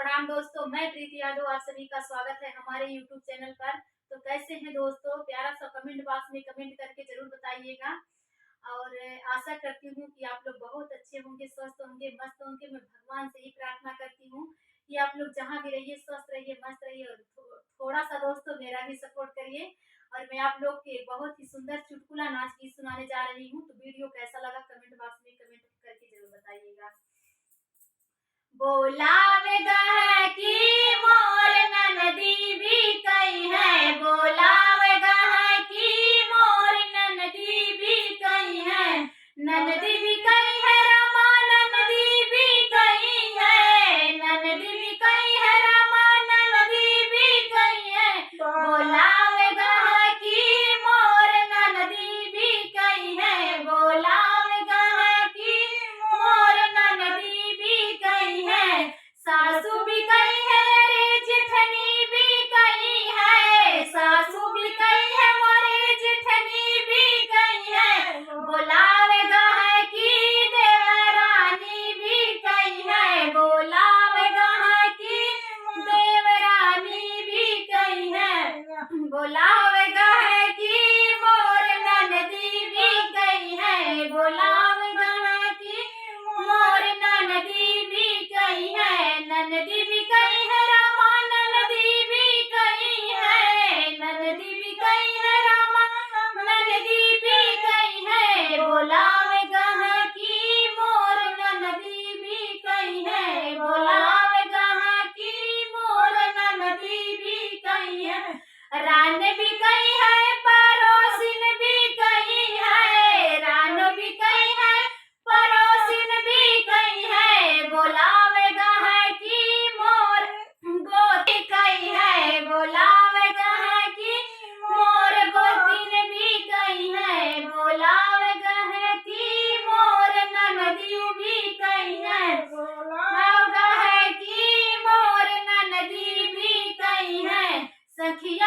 प्रणाम दोस्तों, मैं प्रीति यादव आप सभी का स्वागत है हमारे YouTube चैनल पर। तो कैसे हैं दोस्तों, प्यारा सा कमेंट बॉक्स में कमेंट करके जरूर बताइएगा। और आशा करती हूँ कि आप लोग बहुत अच्छे होंगे, स्वस्थ होंगे, मस्त होंगे। मैं भगवान से ही प्रार्थना करती हूँ कि आप लोग जहाँ भी रहिए स्वस्थ रहिए, मस्त रहिए। और थोड़ा सा दोस्तों मेरा भी सपोर्ट करिए। और मैं आप लोग के बहुत ही सुंदर चुटकुला नाच गीत सुनाने जा रही हूँ। तो वीडियो कैसा लगा कमेंट बॉक्स में कमेंट करके जरूर बताइएगा। बोलावे गह की मोर ननदी भी कई है, बोलावे गह की मोर ननदी भी कई है, ननदी भी कई है रमा ननदी भी कई है, ननदी भी कई है रमा ननदी भी कई है, बोलावे गह की मोर ननदी भी कई है, बोलावे गह की मोर ननदी भी कई है, सासू भी कई है रे जेठनी भी कई है, सासू भी कई है मोरे जेठनी भी कई है, बोलावे गह की देवरानी भी कई है, बोलावे गह की देवरानी भी कई है, बोलावे गह की मोर ननदी भी कई है, बोलावे गह की मोर ननदी भी कई है, ननदी भी कई है रामा ननदी भी कई है, ननदी भी कई है रामा ननदी भी कई है, बोलावे गह की मोर ननदी भी कई है, बोलावे गह की मोर ननदी भी कई है, रान भी कई है पड़ोसिन भी कई है, रान भी कई है पड़ोसिन भी कई है, बोलावे गह की मोर गोती कई है, बोलावे गह की मोर गोतीन भी कई है, बोलावे गह की मोर ननदी भी कई है, गह की मोर ननदी भी कई है, सखिया